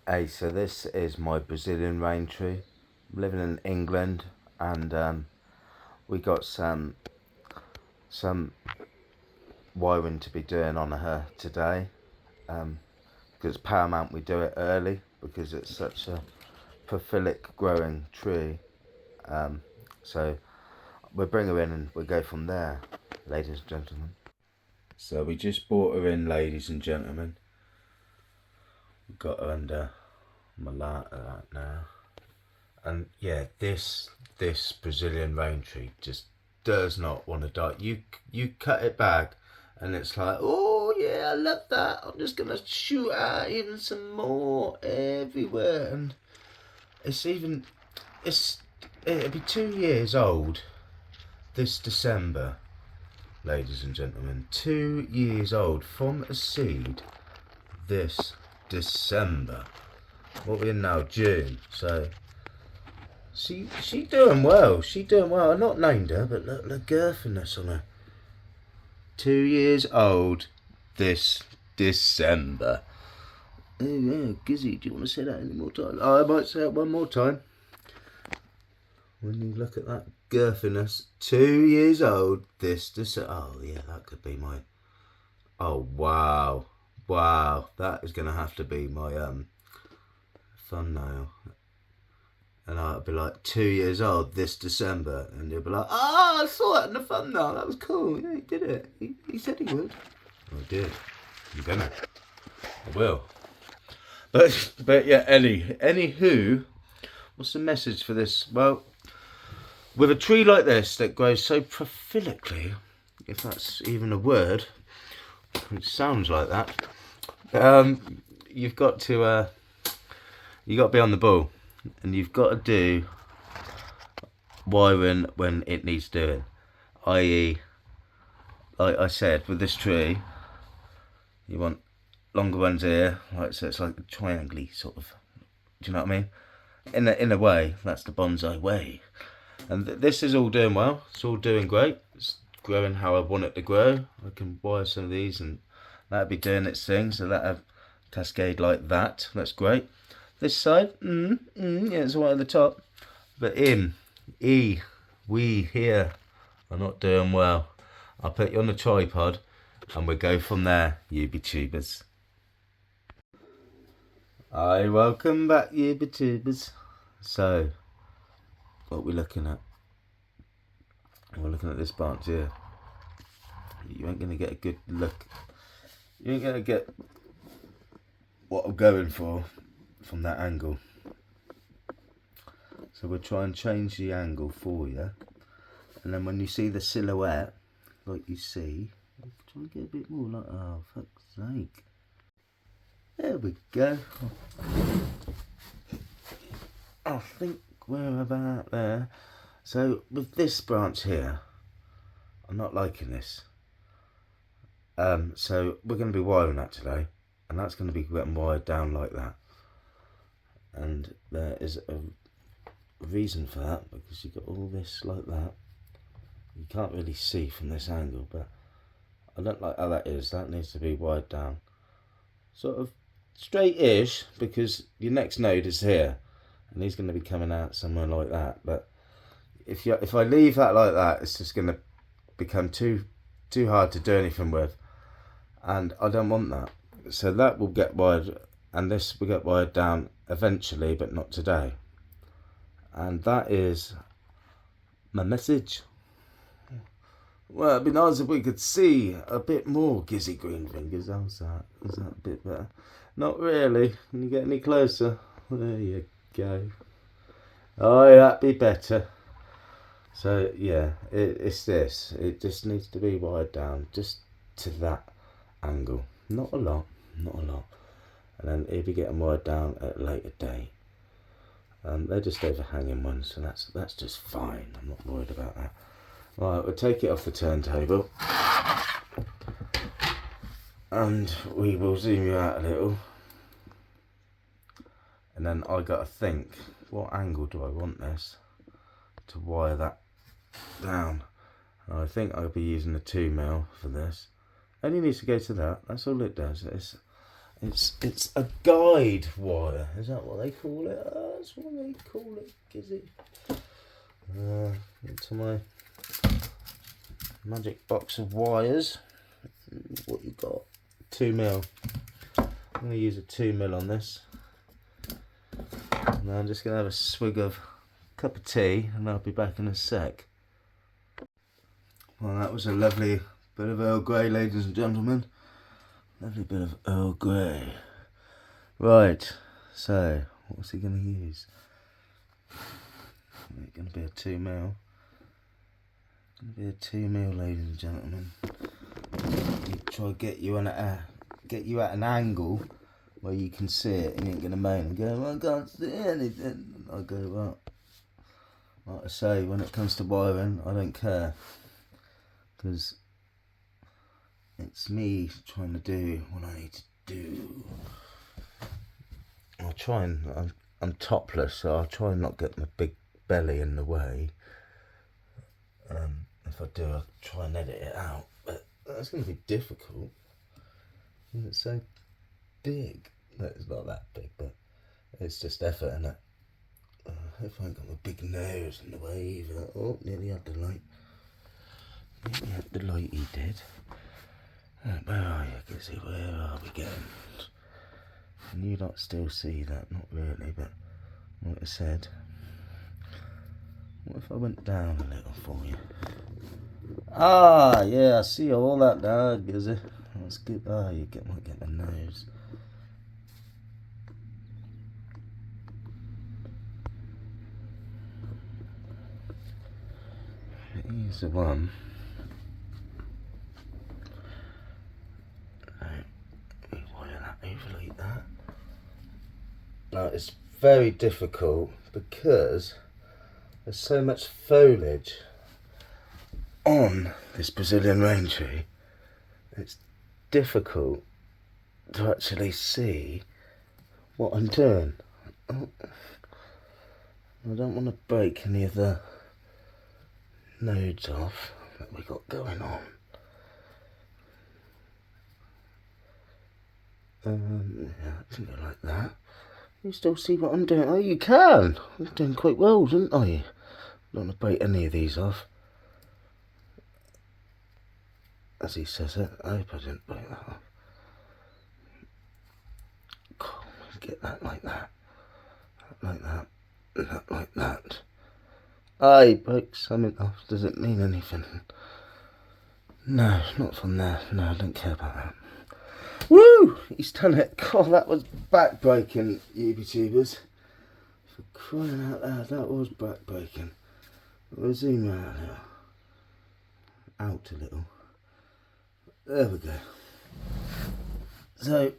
Hey, so this is my Brazilian rain tree. I'm living in England, and we got some wiring to be doing on her today. Because it's paramount we do it early because it's such a prolific growing tree. So we'll bring her in and we'll go from there, ladies and gentlemen. So we just brought her in, ladies and gentlemen. We've got her under my light right now. And yeah, this Brazilian rain tree just does not want to die. You cut it back, and it's like, oh yeah, I love that. I'm just gonna shoot out even some more everywhere, and it'll be 2 years old this December, ladies and gentlemen. 2 years old from a seed this December. What we're in now, June, so. She doing well. She doing well. I've not named her, but look the girthiness on her. 2 years old this December. Oh yeah, Gizzy, do you want to say that any more time? Oh, I might say it one more time. When you look at that girthiness, 2 years old this December. Oh yeah, that could be my. Oh wow, that is gonna have to be my thumbnail. And I'll be like 2 years old this December, and he'll be like, "Ah, I saw that in the thumbnail. That was cool. Yeah, he did it. He said he would." I did. I'm gonna. I will. But yeah, Anywho, what's the message for this? Well, with a tree like this that grows so prolifically, if that's even a word, it sounds like that. You've got to be on the ball. And you've got to do wiring when it needs doing. I.e., like I said, with this tree, you want longer ones here, like so it's like a triangle sort of. Do you know what I mean? In a way, that's the bonsai way. And this is all doing well. It's all doing great. It's growing how I want it to grow. I can wire some of these, and that'll be doing its thing. So that'll cascade like that. That's great. This side, yeah, it's right at the top. But we here are not doing well. I'll put you on the tripod and we'll go from there, YouTubers. Hi, welcome back, YouTubers. So, what are we looking at? We're looking at this branch here. You ain't going to get a good look. You ain't going to get what I'm going for from that angle. So we'll try and change the angle for you, and then when you see the silhouette like you see, try and get a bit more like, oh fuck's sake, there we go. I think we're about there. So with this branch here, I'm not liking this, so we're going to be wiring that today, and that's going to be getting wired down like that. And there is a reason for that, because you've got all this like that. You can't really see from this angle, but I don't like how that is. That needs to be wired down sort of straight-ish, because your next node is here and he's going to be coming out somewhere like that. But if I leave that like that, it's just going to become too hard to do anything with, and I don't want that. So that will get wired, and this will get wired down eventually, but not today. And that is my message. Well, it'd be nice if we could see a bit more Gizzy Green Fingers. How's that? Is that a bit better? Not really. Can you get any closer? There you go. Oh, that'd be better. So yeah, it's this. It just needs to be wired down just to that angle. Not a lot. And then it'll be getting wired down at a later date. They're just overhanging ones, so that's just fine. I'm not worried about that. Right, we'll take it off the turntable, and we will zoom you out a little. And then I got to think, what angle do I want this to wire that down? And I think I'll be using a 2mm for this. Only needs to go to that. That's all it does. It's a guide wire. Is that what they call it? That's what they call it, is it? Into my magic box of wires. What you got? 2mm. I'm going to use a 2mm on this. And I'm just going to have a swig of cup of tea and I'll be back in a sec. Well, that was a lovely bit of Earl Grey, ladies and gentlemen. Lovely bit of Earl Grey. Right, so what's he going to use? It's going to be a 2mm. It's going to be a 2mm, ladies and gentlemen. Try to get you at an angle where you can see it, and you ain't going to moan and go, I can't see anything. I go, well, like I say, when it comes to wiring, I don't care. Because it's me trying to do what I need to do. I'll try and, I'm topless, so I'll try and not get my big belly in the way. If I do, I'll try and edit it out. But that's going to be difficult. It's so big. No, it's not that big, but it's just effort, innit? If I ain't got my big nose in the way either. Oh, nearly had the light. Nearly had the light, he did. Where are you, Gizzy? Where are we going? Can you not still see that? Not really, but like I said, what if I went down a little for you? Ah, yeah, I see all that now, Gizzy. That's good. Ah, you might get my nose. Here's the one. Wire that over like that. Now it's very difficult because there's so much foliage on this Brazilian rain tree. It's difficult to actually see what I'm doing. Oh, I don't want to break any of the nodes off that we got going on. Yeah, I can go like that. You still see what I'm doing? Oh, you can. I'm doing quite well, didn't I? I don't want to break any of these off. As he says it, I hope I didn't break that off. Cool. Get that like that. Like that. And that like that. I broke something off. Does it mean anything? No, not from there. No, I don't care about that. Woo! He's done it. God, that was back-breaking, YouTubers. For crying out loud, that was back-breaking. We'll zoom out now. Out a little. There we go. So,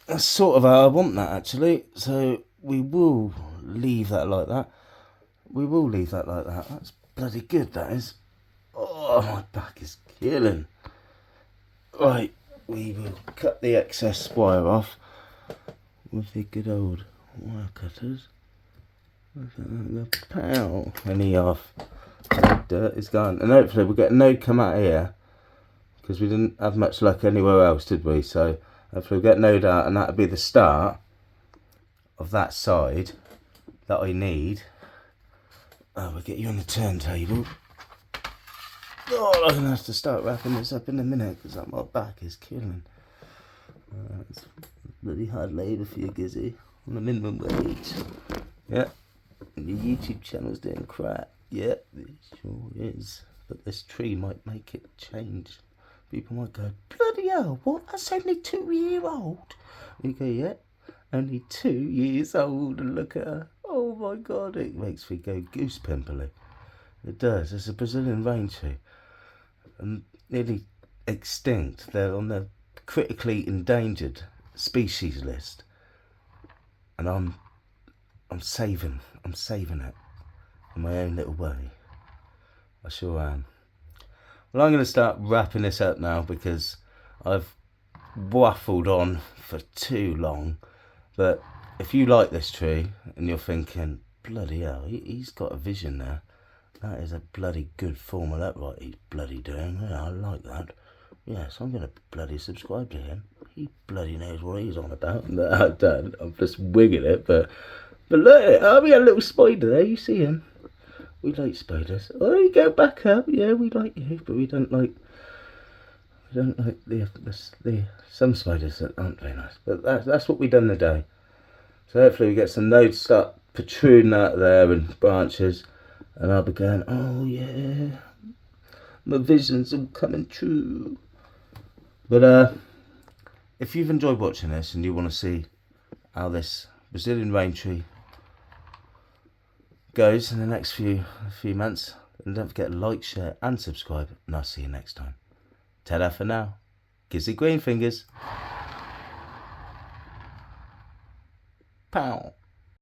that's sort of how I want that, actually. So, we will leave that like that. We will leave that like that. That's bloody good, that is. Oh, my back is killing. Right, we will cut the excess wire off with the good old wire cutters. Look at that, pow, any off. The dirt is gone. And hopefully we'll get a node come out here, because we didn't have much luck anywhere else, did we? So hopefully we'll get node out, and that'll be the start of that side that I need. Oh, we'll get you on the turntable. Oh, I'm going to have to start wrapping this up in a minute, because my back is killing. It's really hard labour for you, Gizzy, on the minimum wage. Yeah, and your YouTube channel's doing crap. Yeah, it sure is. But this tree might make it change. People might go, bloody hell, what? That's only 2 years old. You go, yeah, only 2 years old, and look at her. Oh my God, it makes me go goose pimply. It does. It's a Brazilian rain tree. And nearly extinct. They're on the critically endangered species list. And I'm saving it in my own little way. I sure am. Well, I'm going to start wrapping this up now, because I've waffled on for too long. But if you like this tree and you're thinking, bloody hell, he's got a vision there. That is a bloody good form of that, right? He's bloody doing. Yeah, I like that. Yes, I'm going to bloody subscribe to him. he bloody knows what he's on about. No, I don't. I'm just winging it, but look, we had a little spider there. You see him? We like spiders. Oh, you go back up. Yeah, we like you, but we don't like the some spiders that aren't very nice. But that's what we done today. So hopefully we get some nodes start protruding out of there and branches, and I'll be going, oh yeah, my visions are coming true. But if you've enjoyed watching this and you want to see how this Brazilian rain tree goes in the next few months, then don't forget to like, share and subscribe, and I'll see you next time. Ta-da for now. Gizzy green fingers. Pow.